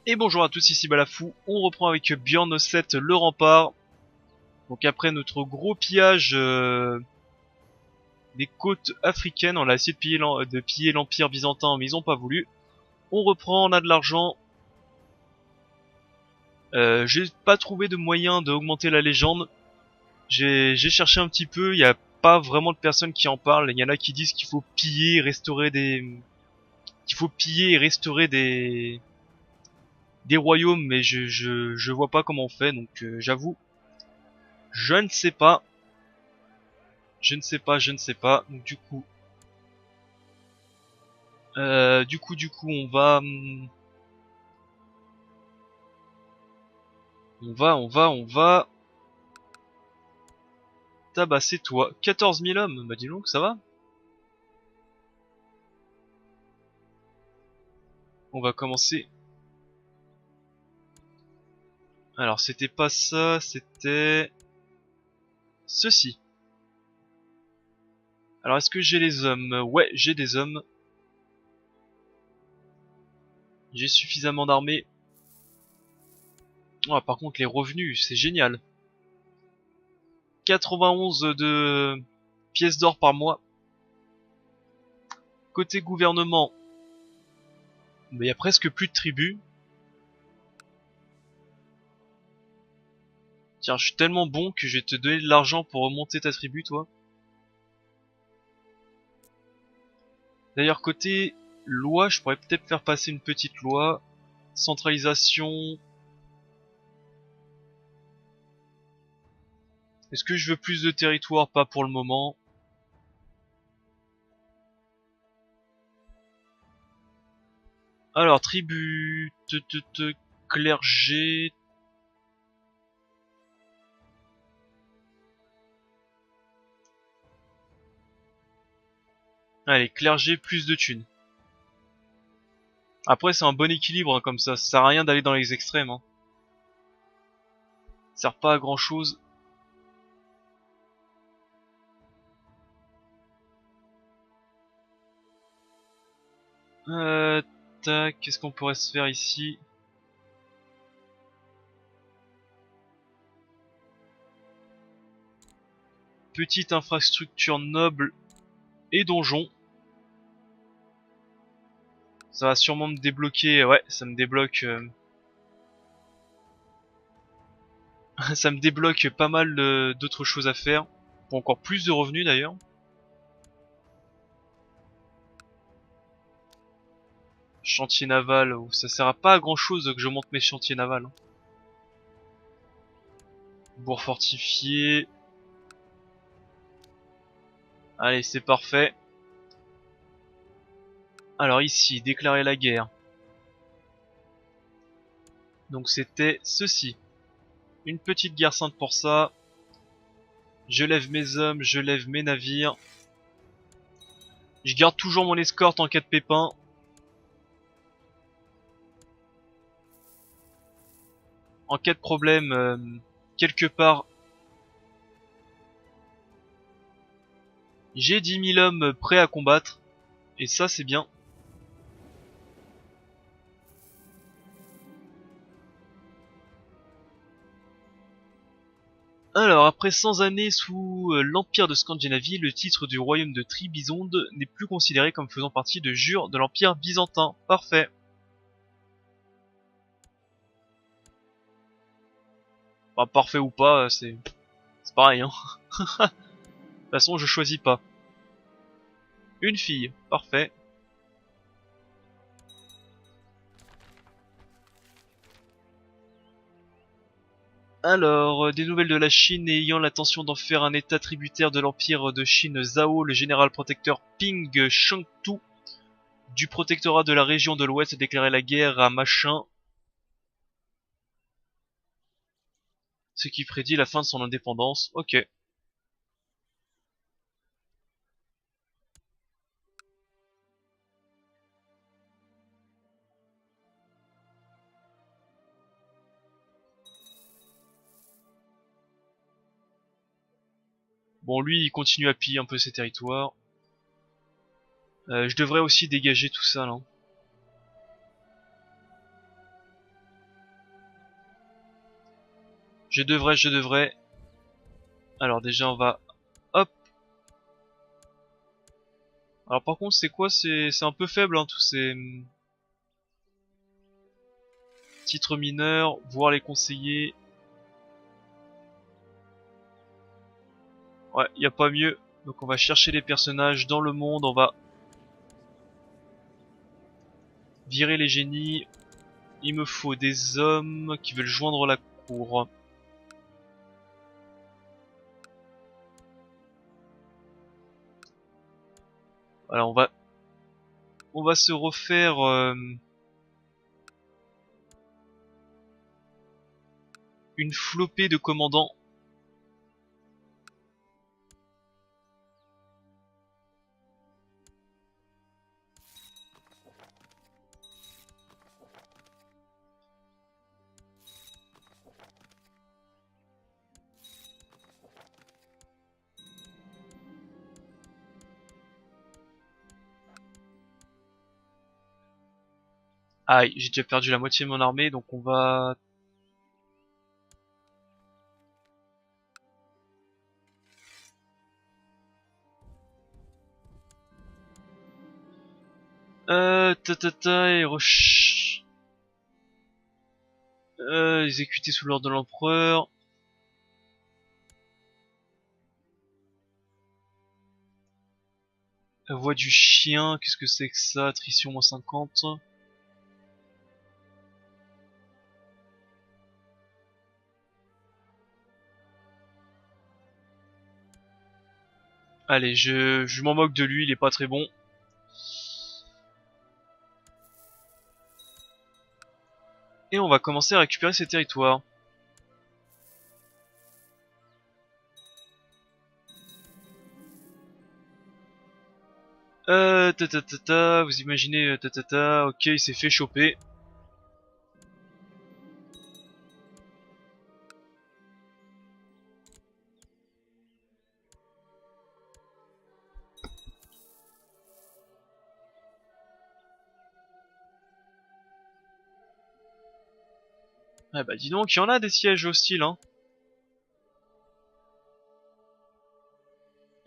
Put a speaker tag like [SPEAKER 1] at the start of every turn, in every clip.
[SPEAKER 1] Et bonjour à tous, ici Balafou, on reprend avec Bjorn 7 le rempart. Donc après notre gros pillage des côtes africaines, on a essayé de piller l'empire byzantin mais ils ont pas voulu. On reprend, on a de l'argent. J'ai pas trouvé de moyen d'augmenter la légende. J'ai cherché un petit peu, il y a pas vraiment de personnes qui en parlent. Il y en a qui disent qu'il faut piller, restaurer des royaumes, mais je vois pas comment on fait, donc j'avoue, je ne sais pas. Je ne sais pas. Donc on va tabasser toi. 14 000 hommes, bah dis donc, ça va. On va commencer. Alors c'était pas ça, c'était ceci. Alors est-ce que j'ai les hommes? Ouais, j'ai des hommes. J'ai suffisamment d'armées. Oh, par contre les revenus, c'est génial. 91 de pièces d'or par mois. Côté gouvernement, il y a presque plus de tribus. Tiens, je suis tellement bon que je vais te donner de l'argent pour remonter ta tribu, toi. D'ailleurs, côté loi, je pourrais peut-être faire passer une petite loi. Centralisation. Est-ce que je veux plus de territoire? Pas pour le moment. Alors, tribu, clergé. Allez, clergé, plus de thunes. Après, c'est un bon équilibre, hein, comme ça. Ça sert à rien d'aller dans les extrêmes. Hein. Ça sert pas à grand chose. Tac, qu'est-ce qu'on pourrait se faire ici? Petite infrastructure noble et donjon. Ça va sûrement me débloquer, ouais, ça me débloque ça me débloque pas mal d'autres choses à faire. Pour encore plus de revenus d'ailleurs. Chantier naval, ça sert à pas à grand chose que je monte mes chantiers navals. Hein. Bourg fortifié. Allez, c'est parfait. Alors ici, déclarer la guerre. Donc c'était ceci. Une petite guerre sainte pour ça. Je lève mes hommes, je lève mes navires. Je garde toujours mon escorte en cas de pépin. En cas de problème, quelque part, j'ai 10 000 hommes prêts à combattre. Et ça, c'est bien. Alors, après 100 années sous l'Empire de Scandinavie, le titre du royaume de Tribisonde n'est plus considéré comme faisant partie de jure de l'Empire byzantin. Parfait. Bah, parfait ou pas, c'est pareil, hein. De toute façon, je choisis pas. Une fille. Parfait. Alors, des nouvelles de la Chine ayant l'intention d'en faire un état tributaire de l'Empire de Chine, Zhao, le général protecteur Ping Shangtu, du protectorat de la région de l'Ouest, a déclaré la guerre à Machin, ce qui prédit la fin de son indépendance. Ok. Bon, lui, il continue à piller un peu ses territoires. Je devrais aussi dégager tout ça, là. Je devrais. Alors déjà on va... Hop. Alors par contre c'est quoi? C'est un peu faible hein, tous ces... titres mineurs, voir les conseillers. Ouais, y a pas mieux. Donc on va chercher les personnages dans le monde, on va virer les génies. Il me faut des hommes qui veulent joindre la cour. Voilà, on va se refaire une flopée de commandants. Aïe, j'ai déjà perdu la moitié de mon armée, donc on va... et exécuté sous l'ordre de l'empereur. La voix du chien, qu'est-ce que c'est que ça? Attrition -50. Allez, je m'en moque de lui, il est pas très bon. Et on va commencer à récupérer ces territoires. Vous imaginez, ok, il s'est fait choper. Ah bah dis donc, il y en a des sièges hostiles, hein.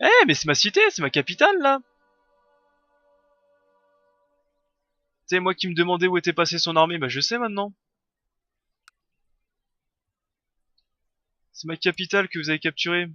[SPEAKER 1] Eh, mais c'est ma cité, c'est ma capitale, là. C'est moi qui me demandais où était passée son armée, bah je sais maintenant. C'est ma capitale que vous avez capturée.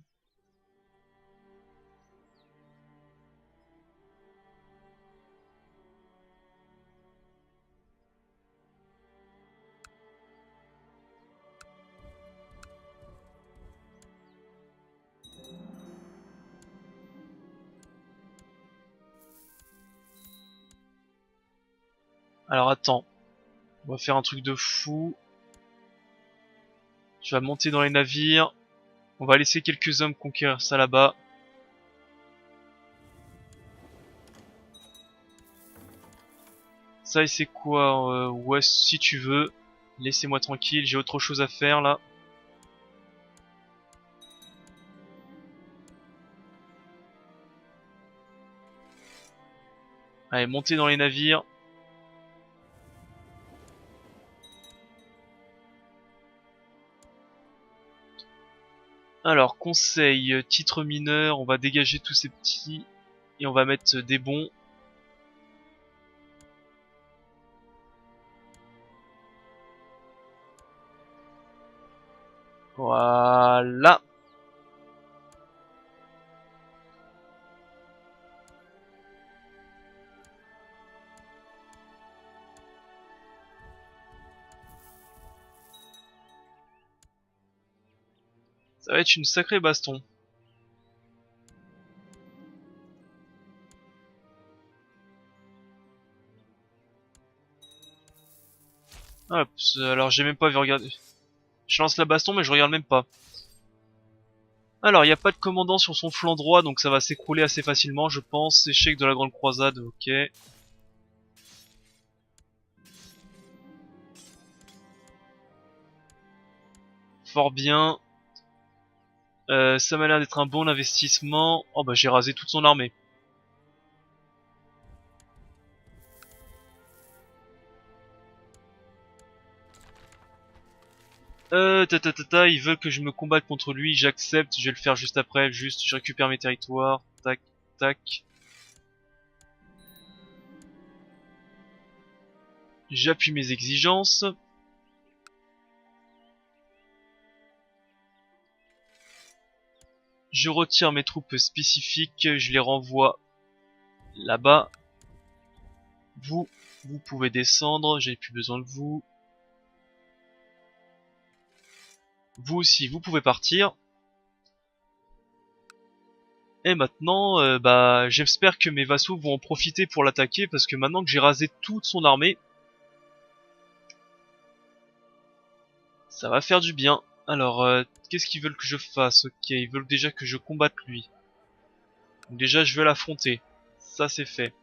[SPEAKER 1] Alors attends, on va faire un truc de fou. Tu vas monter dans les navires. On va laisser quelques hommes conquérir ça là-bas. Ça et c'est quoi ouais, si tu veux. Laissez-moi tranquille, j'ai autre chose à faire là. Allez, montez dans les navires. Alors, conseil, titre mineur, on va dégager tous ces petits. Et on va mettre des bons. Voilà. Ça va être une sacrée baston. Hop, alors j'ai même pas vu regarder. Je lance la baston mais je regarde même pas. Alors, il n'y a pas de commandant sur son flanc droit, donc ça va s'écrouler assez facilement, je pense. Échec de la grande croisade, ok. Fort bien. Ça m'a l'air d'être un bon investissement. Oh bah j'ai rasé toute son armée. Ils veulent que je me combatte contre lui, j'accepte, je vais le faire juste après, juste, je récupère mes territoires, tac, tac. J'appuie mes exigences. Je retire mes troupes spécifiques, je les renvoie là-bas. Vous pouvez descendre, j'ai plus besoin de vous. Vous aussi, vous pouvez partir. Et maintenant, bah, j'espère que mes vassaux vont en profiter pour l'attaquer, parce que maintenant que j'ai rasé toute son armée, ça va faire du bien. Alors, qu'est-ce qu'ils veulent que je fasse? Ok, ils veulent déjà que je combatte lui. Donc déjà, je vais l'affronter. Ça, c'est fait.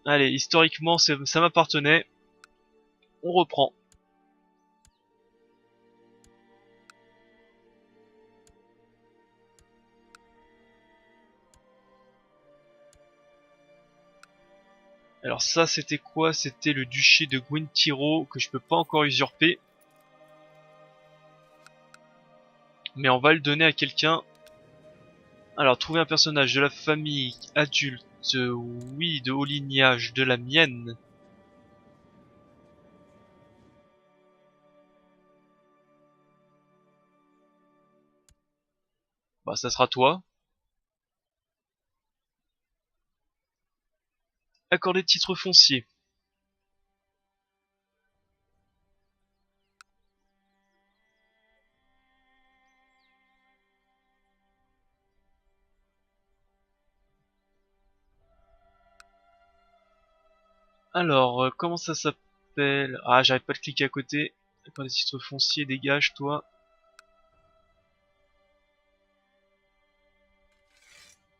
[SPEAKER 1] Allez, historiquement, ça m'appartenait. On reprend. Alors ça, c'était quoi? C'était le duché de Gwentiro, que je peux pas encore usurper. Mais on va le donner à quelqu'un. Alors, trouver un personnage de la famille adulte, oui, de haut lignage, de la mienne. Bah, ça sera toi. Accorder titre foncier. Alors, comment ça s'appelle? Ah, j'arrive pas de cliquer à côté. Accorder titre foncier, dégage, toi.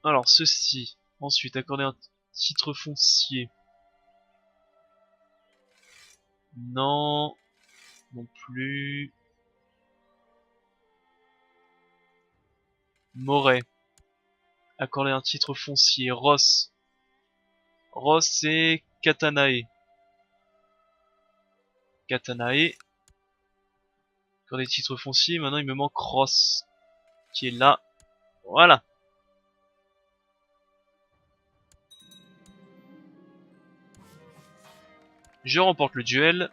[SPEAKER 1] Alors, ceci. Ensuite, accorder un titre foncier. Non. Non plus. Moret. Accorder un titre foncier. Ross. Ross et Katanae. Katanae. Accorder titre foncier. Maintenant, il me manque Ross. Qui est là. Voilà. Je remporte le duel.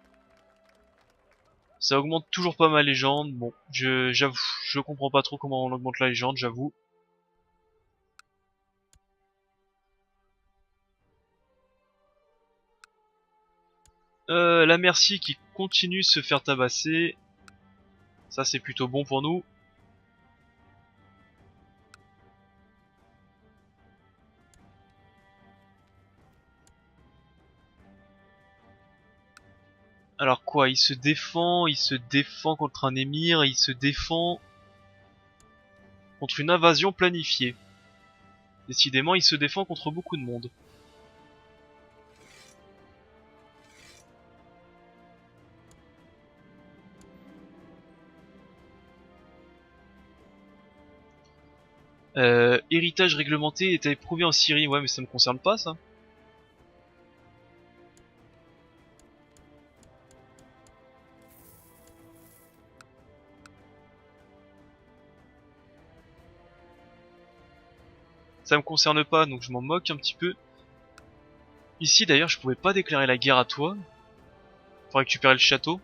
[SPEAKER 1] Ça augmente toujours pas ma légende. Bon, j'avoue, je comprends pas trop comment on augmente la légende, j'avoue. La Merci qui continue de se faire tabasser. Ça c'est plutôt bon pour nous. Alors quoi, il se défend contre un émir, il se défend contre une invasion planifiée. Décidément, il se défend contre beaucoup de monde. Héritage réglementé est éprouvé en Syrie. Ouais, mais ça me concerne pas, ça. Ça me concerne pas, donc je m'en moque un petit peu. Ici, d'ailleurs, je pouvais pas déclarer la guerre à toi. Pour récupérer le château.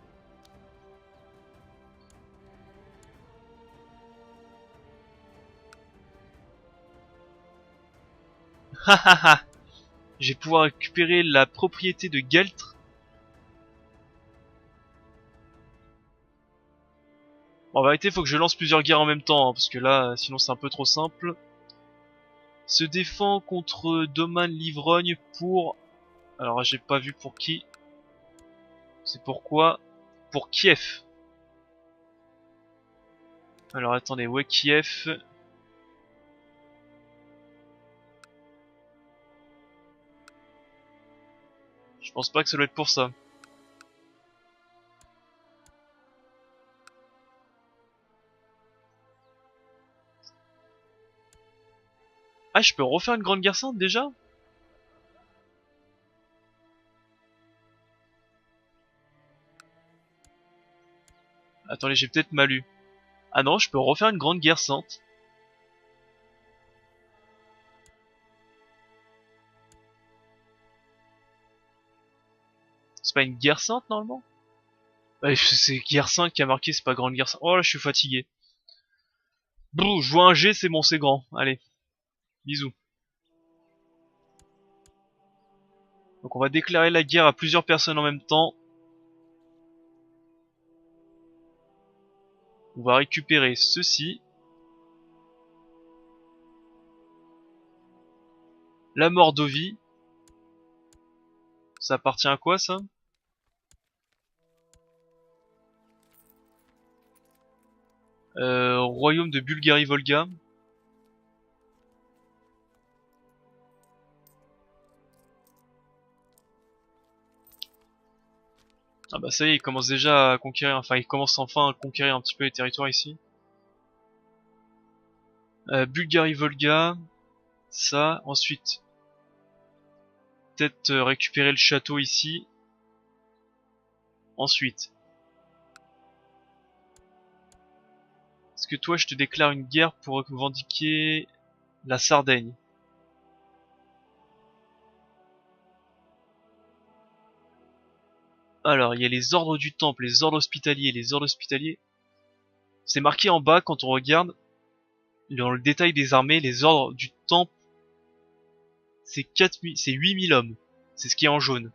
[SPEAKER 1] Hahaha. Je vais pouvoir récupérer la propriété de Geltre. Bon, en vérité, il faut que je lance plusieurs guerres en même temps, hein, parce que là, sinon c'est un peu trop simple. Se défend contre Doman l'ivrogne pour... Alors, j'ai pas vu pour qui. C'est pourquoi. Pour Kiev. Alors, attendez, ouais, Kiev. Je pense pas que ça doit être pour ça. Ah, je peux refaire une grande guerre sainte déjà? Attendez, j'ai peut-être mal lu. Ah non, je peux refaire une grande guerre sainte. C'est pas une guerre sainte normalement? Ouais, c'est guerre sainte qui a marqué, c'est pas grande guerre sainte. Oh là, je suis fatigué. Brrr, je vois un G, c'est bon, c'est grand. Allez, bisous. Donc on va déclarer la guerre à plusieurs personnes en même temps. On va récupérer ceci. La Mordovie. Ça appartient à quoi ça? Royaume de Bulgarie-Volga. Ah bah ça y est, il commence déjà à conquérir, enfin il commence enfin à conquérir un petit peu les territoires ici. Bulgarie-Volga, ça, ensuite peut-être récupérer le château ici. Ensuite, est-ce que toi je te déclare une guerre pour revendiquer la Sardaigne? Alors, il y a les ordres du temple, les ordres hospitaliers, les ordres hospitaliers. C'est marqué en bas quand on regarde dans le détail des armées, les ordres du temple, c'est 4000, c'est 8000 hommes. C'est ce qui est en jaune.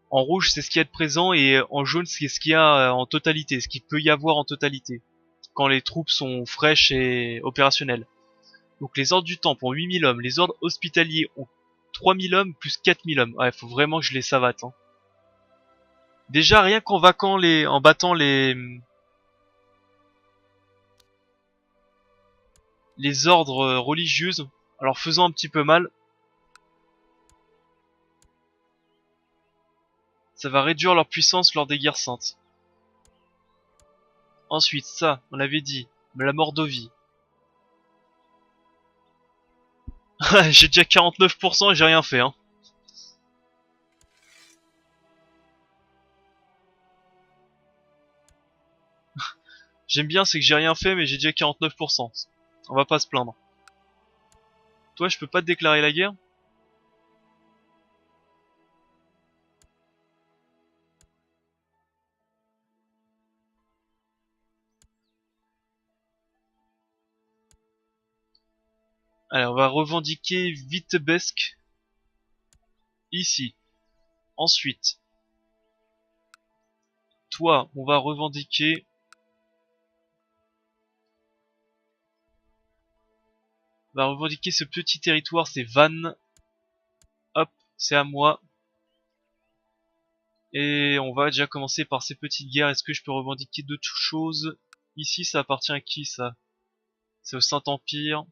[SPEAKER 1] En rouge, c'est ce qu'il y a de présent et en jaune, c'est ce qu'il y a en totalité, ce qu'il peut y avoir en totalité quand les troupes sont fraîches et opérationnelles. Donc les ordres du temple ont 8000 hommes, les ordres hospitaliers ont 3000 hommes plus 4000 hommes. Ouais, faut vraiment que je les savate. Hein. Déjà, rien qu'en en battant les ordres religieux, alors faisant un petit peu mal, ça va réduire leur puissance lors des guerres saintes. Ensuite, ça, on l'avait dit, la Mordovie. J'ai déjà 49% et j'ai rien fait. Hein. J'aime bien, c'est que j'ai rien fait, mais j'ai déjà 49%. On va pas se plaindre. Toi, je peux pas te déclarer la guerre? Allez, on va revendiquer Vitebsk ici. Ensuite, toi, on va revendiquer... ce petit territoire, c'est Van. Hop, c'est à moi. Et on va déjà commencer par ces petites guerres. Est-ce que je peux revendiquer d'autres choses? Ici, ça appartient à qui, ça? C'est au Saint-Empire.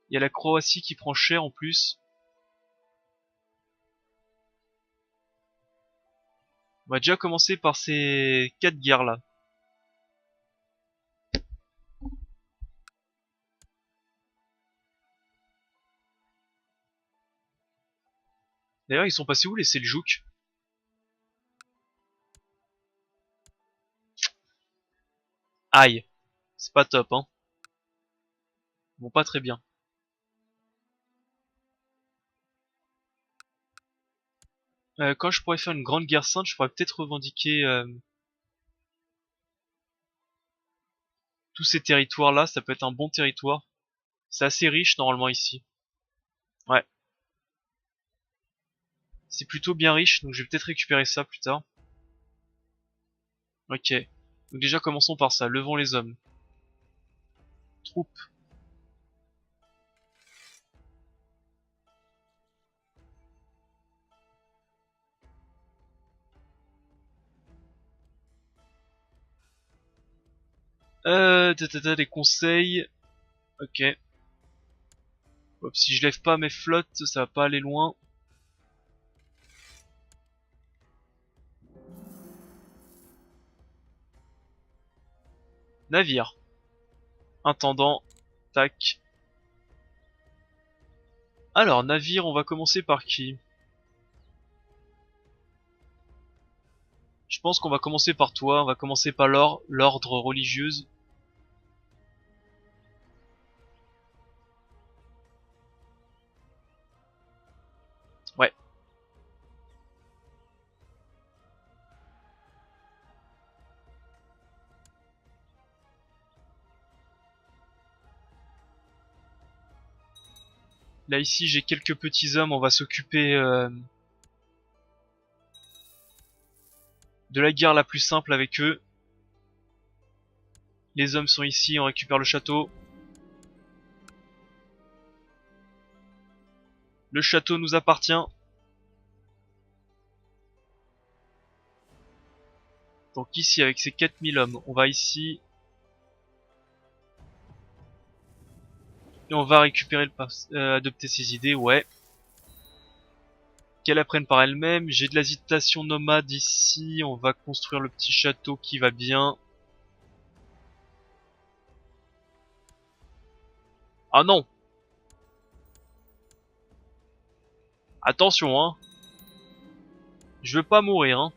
[SPEAKER 1] Il y a la Croatie qui prend cher en plus. On va déjà commencer par ces 4 guerres là. D'ailleurs, ils sont passés où les Seljouks? Aïe, c'est pas top hein. Bon, pas très bien. Quand je pourrais faire une grande guerre sainte, je pourrais peut-être revendiquer tous ces territoires là, ça peut être un bon territoire. C'est assez riche normalement ici. Ouais, c'est plutôt bien riche, donc je vais peut-être récupérer ça plus tard. Ok, donc déjà commençons par ça, levons les hommes. Troupes. Des conseils. Ok. Hop, si je lève pas mes flottes, ça va pas aller loin. Navire. Intendant. Tac. Alors, navire, on va commencer par qui? Je pense qu'on va commencer par toi, on va commencer par l'ordre religieuse. Ouais. Là ici j'ai quelques petits hommes, on va s'occuper de la guerre la plus simple avec eux. Les hommes sont ici, on récupère le château. Le château nous appartient. Donc ici avec ces 4000 hommes, on va ici. Et on va récupérer adopter ses idées, ouais. Qu'elle apprenne par elle-même. J'ai de l'hésitation nomade ici. On va construire le petit château qui va bien. Ah non! Attention, hein. Je veux pas mourir, hein.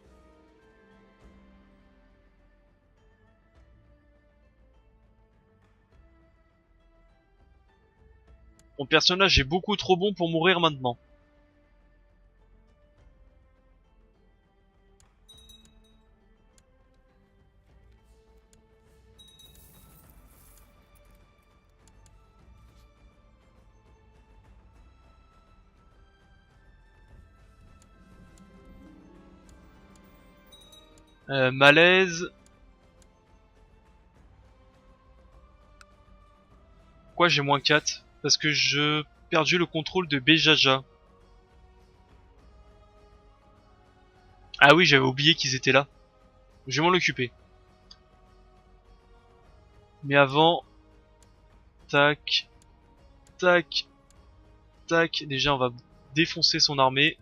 [SPEAKER 1] Mon personnage est beaucoup trop bon pour mourir maintenant. Malaise. Pourquoi j'ai moins 4? Parce que je perdu le contrôle de Bejaja. Ah oui, j'avais oublié qu'ils étaient là. Je vais m'en occuper. Mais avant, tac, tac, tac. Déjà, on va défoncer son armée.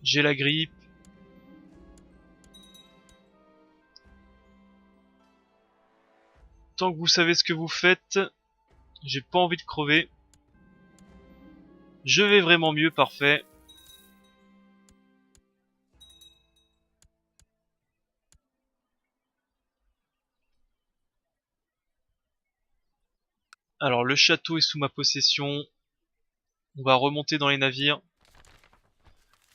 [SPEAKER 1] J'ai la grippe. Tant que vous savez ce que vous faites, j'ai pas envie de crever. Je vais vraiment mieux, parfait. Alors, le château est sous ma possession. On va remonter dans les navires.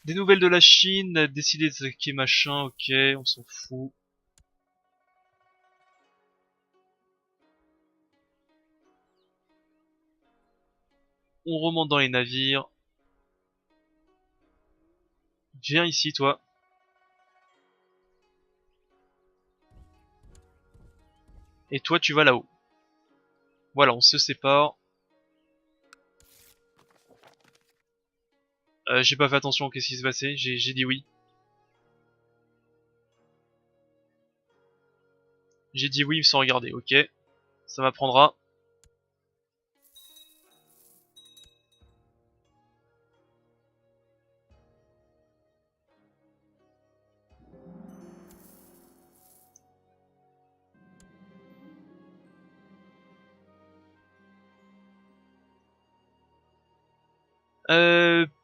[SPEAKER 1] Des nouvelles de la Chine, décider d'attaquer machin, ok, on s'en fout. On remonte dans les navires. Viens ici, toi. Et toi, tu vas là-haut. Voilà, on se sépare. J'ai pas fait attention, qu'est-ce qui se passait? J'ai dit oui. J'ai dit oui sans regarder, ok. Ça m'apprendra.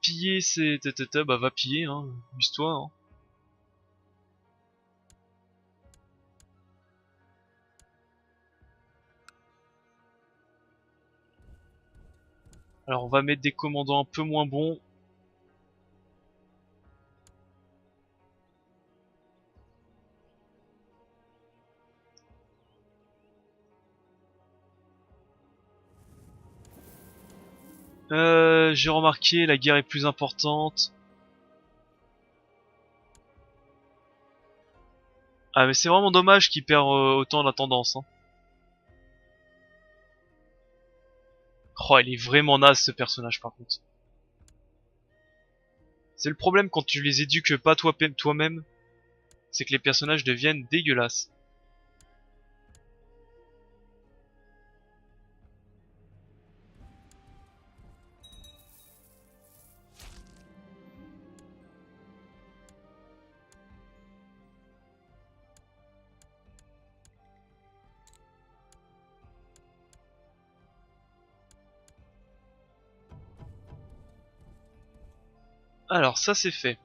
[SPEAKER 1] Piller, c'est... Bah va piller, hein. Amuse-toi, hein. Alors on va mettre des commandants un peu moins bons. J'ai remarqué, la guerre est plus importante. Ah mais c'est vraiment dommage qu'il perd autant la tendance, hein. Oh, il est vraiment naze ce personnage par contre. C'est le problème quand tu les éduques pas toi-même, c'est que les personnages deviennent dégueulasses. Alors ça c'est fait.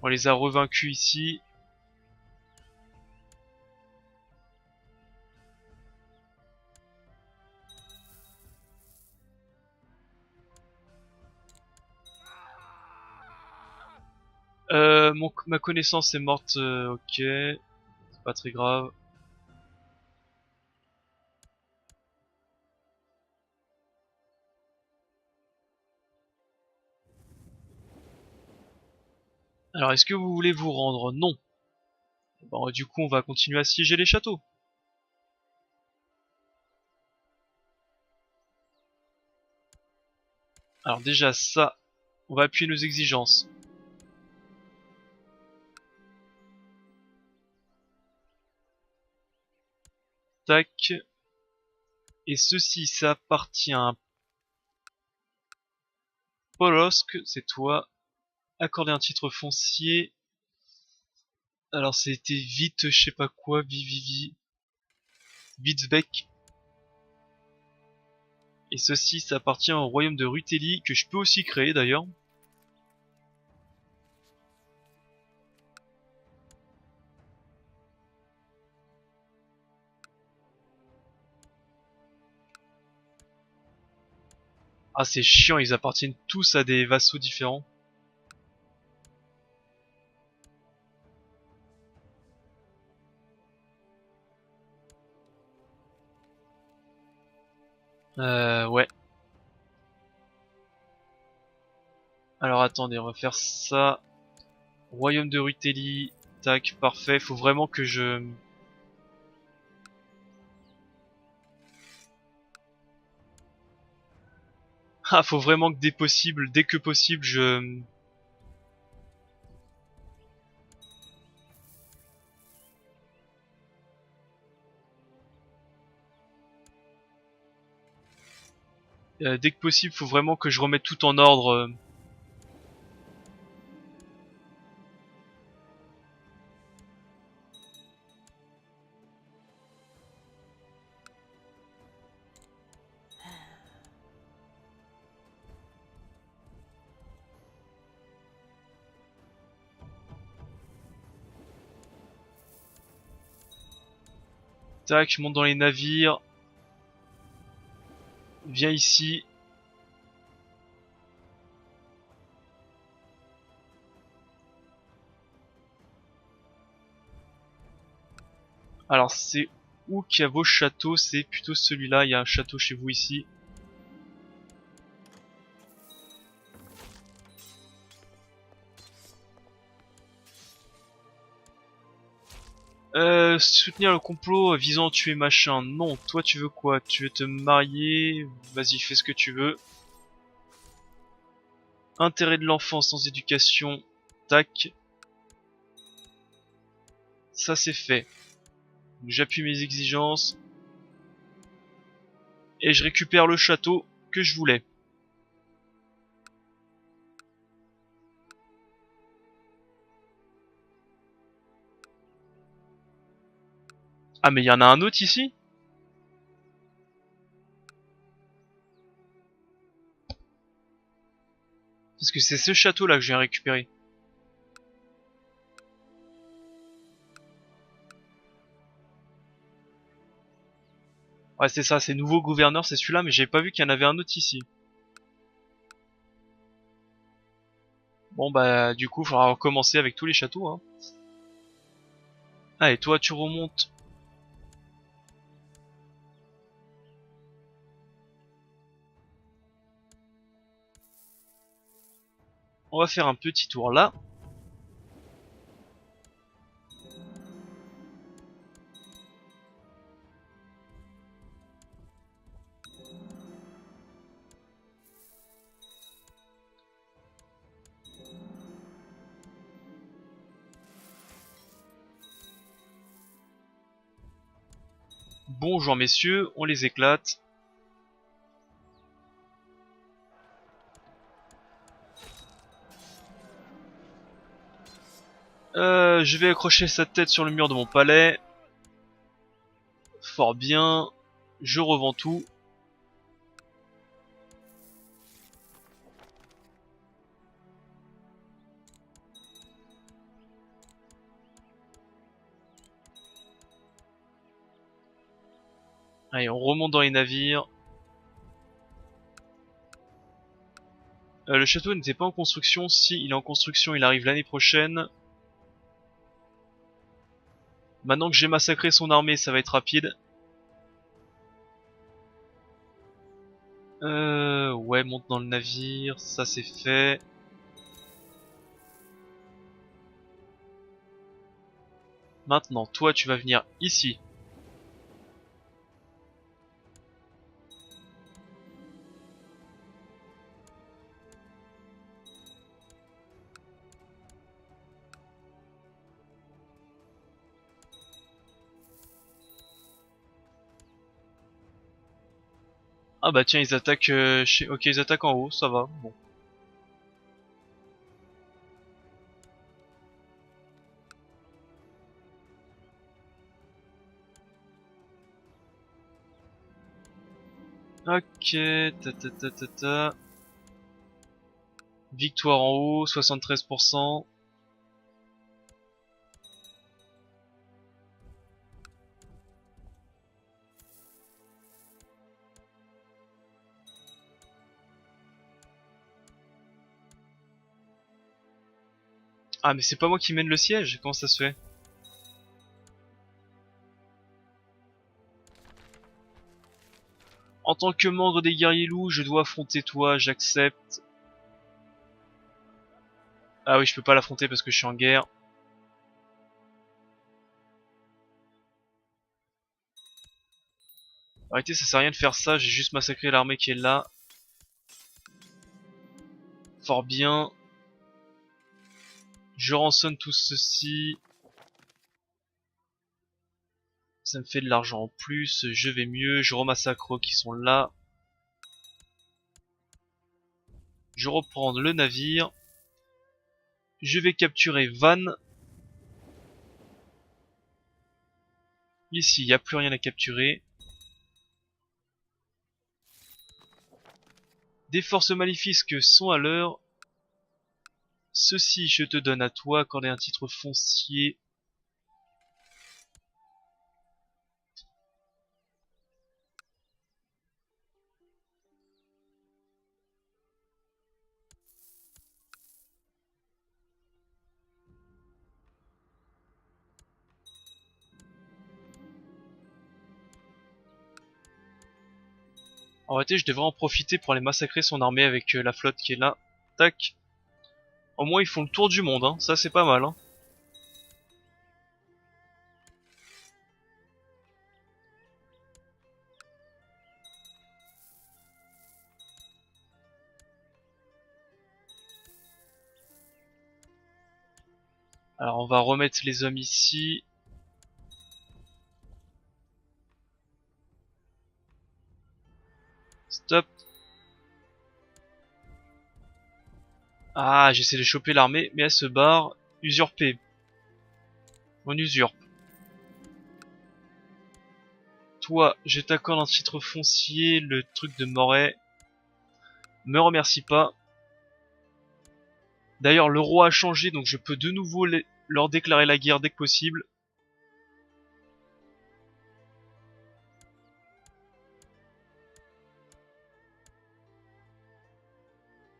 [SPEAKER 1] On les a revaincus ici. Ma connaissance est morte, ok. C'est pas très grave. Alors est-ce que vous voulez vous rendre? Non. Bon, du coup on va continuer à siéger les châteaux. Alors déjà ça, on va appuyer nos exigences. Tac. Et ceci, ça appartient à Polosk, c'est toi. Accorder un titre foncier. Alors c'était vite, je sais pas quoi, Witzbeck. Et ceci, ça appartient au royaume de Rutelli, que je peux aussi créer d'ailleurs. Ah c'est chiant, ils appartiennent tous à des vassaux différents. Ouais. Alors attendez, on va faire ça. Royaume de Rutelli. Tac, parfait. Faut vraiment que je... Ah, faut vraiment que dès que possible, je... dès que possible, faut vraiment que je remette tout en ordre. Tac, je monte dans les navires. Viens ici. Alors c'est où qu'il y a vos châteaux? C'est plutôt celui-là. Il y a un château chez vous ici. Soutenir le complot visant à tuer machin. Non, toi tu veux quoi? Tu veux te marier? Vas-y, fais ce que tu veux. Intérêt de l'enfant sans éducation. Tac. Ça c'est fait. J'appuie mes exigences. Et je récupère le château que je voulais. Ah mais il y en a un autre ici? Parce que c'est ce château là que je viens récupérer. Ouais c'est ça, c'est nouveau gouverneur, c'est celui-là, mais j'avais pas vu qu'il y en avait un autre ici. Bon bah du coup il faudra recommencer avec tous les châteaux hein. Ah et toi tu remontes. On va faire un petit tour là. Bonjour messieurs, on les éclate. Je vais accrocher sa tête sur le mur de mon palais. Fort bien. Je revends tout. Allez, on remonte dans les navires. Le château n'était pas en construction. Si, il est en construction, il arrive l'année prochaine. Maintenant que j'ai massacré son armée, ça va être rapide. Ouais, monte dans le navire, ça c'est fait. Maintenant, toi, tu vas venir ici. Ah bah tiens, ils attaquent chez... Ok, ils attaquent en haut, ça va, bon. Ok, ta ta ta ta ta. Victoire en haut, 73%. Ah mais c'est pas moi qui mène le siège, comment ça se fait? En tant que membre des guerriers loups, je dois affronter toi, j'accepte. Ah oui, je peux pas l'affronter parce que je suis en guerre. Arrêtez, ça sert à rien de faire ça, j'ai juste massacré l'armée qui est là. Fort bien. Je rançonne tout ceci. Ça me fait de l'argent en plus, je vais mieux, je remassacre qui sont là. Je reprends le navire. Je vais capturer Van. Ici, il n'y a plus rien à capturer. Des forces maléfiques sont à l'heure. Ceci, je te donne à toi, accorder un titre foncier. En réalité, je devrais en profiter pour aller massacrer son armée avec la flotte qui est là. Tac. Au moins, ils font le tour du monde, hein. Ça, c'est pas mal, hein. Alors, on va remettre les hommes ici. Stop. Ah, j'essaie de choper l'armée, mais elle se barre. Usurpé. On usurpe. Toi, je t'accorde un titre foncier, le truc de Moret. Me remercie pas. D'ailleurs, le roi a changé, donc je peux de nouveau leur déclarer la guerre dès que possible.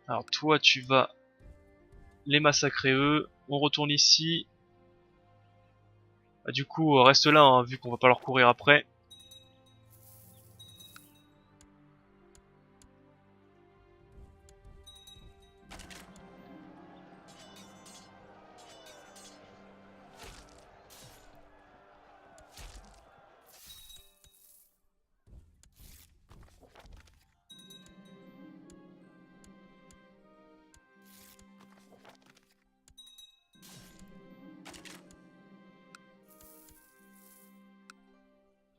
[SPEAKER 1] Alors toi, tu vas les massacrer eux. On retourne ici. Ah, du coup, reste là, hein, vu qu'on va pas leur courir après.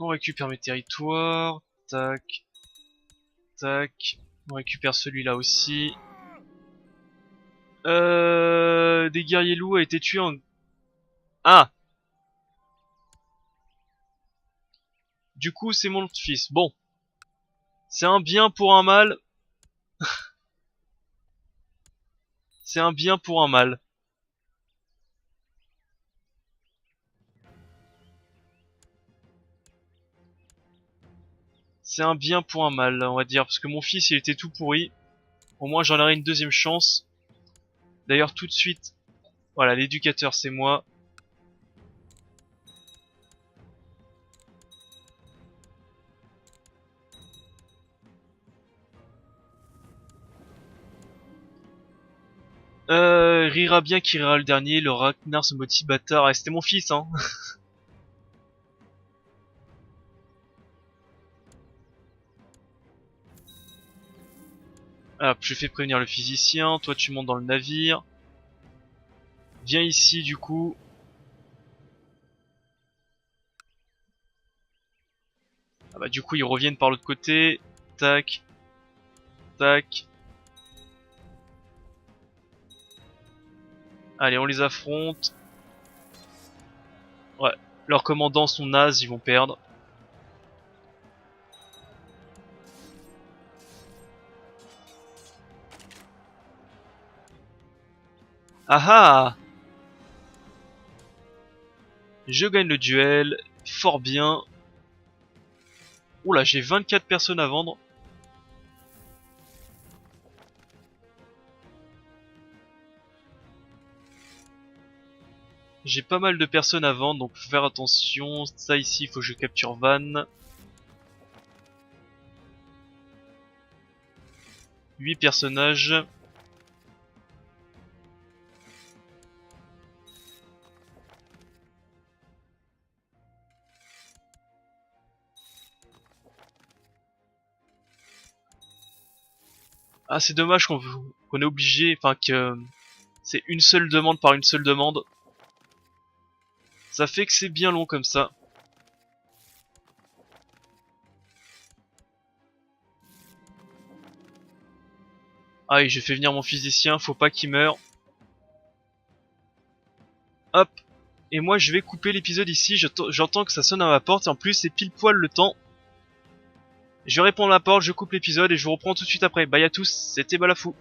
[SPEAKER 1] On récupère mes territoires. Tac, tac. On récupère celui-là aussi. Des guerriers loups a été tué en... Ah! Du coup, c'est mon fils. Bon. C'est un bien pour un mal. C'est un bien pour un mal. C'est un bien pour un mal, on va dire, parce que mon fils il était tout pourri. Au moins j'en aurai une deuxième chance. D'ailleurs tout de suite, voilà, l'éducateur c'est moi. Rira bien qui rira le dernier, le Ragnar ce motif bâtard. Et c'était mon fils, hein. Hop, je fais prévenir le physicien, toi tu montes dans le navire. Viens ici du coup. Ah bah du coup ils reviennent par l'autre côté. Tac, tac. Allez, on les affronte. Ouais, leurs commandants sont nazes, ils vont perdre. Ah ah! Je gagne le duel, fort bien. Oula, j'ai 24 personnes à vendre. J'ai pas mal de personnes à vendre, donc faut faire attention. Ça ici, il faut que je capture Van. 8 personnages. Ah, c'est dommage qu'on est obligé, enfin que c'est une seule demande par une seule demande. Ça fait que c'est bien long comme ça. Ah, et j'ai fait venir mon physicien, faut pas qu'il meure. Hop. Et moi je vais couper l'épisode ici, j'entends que ça sonne à ma porte et en plus c'est pile poil le temps. Je réponds à la porte, je coupe l'épisode et je vous reprends tout de suite après. Bye à tous, c'était Balafou.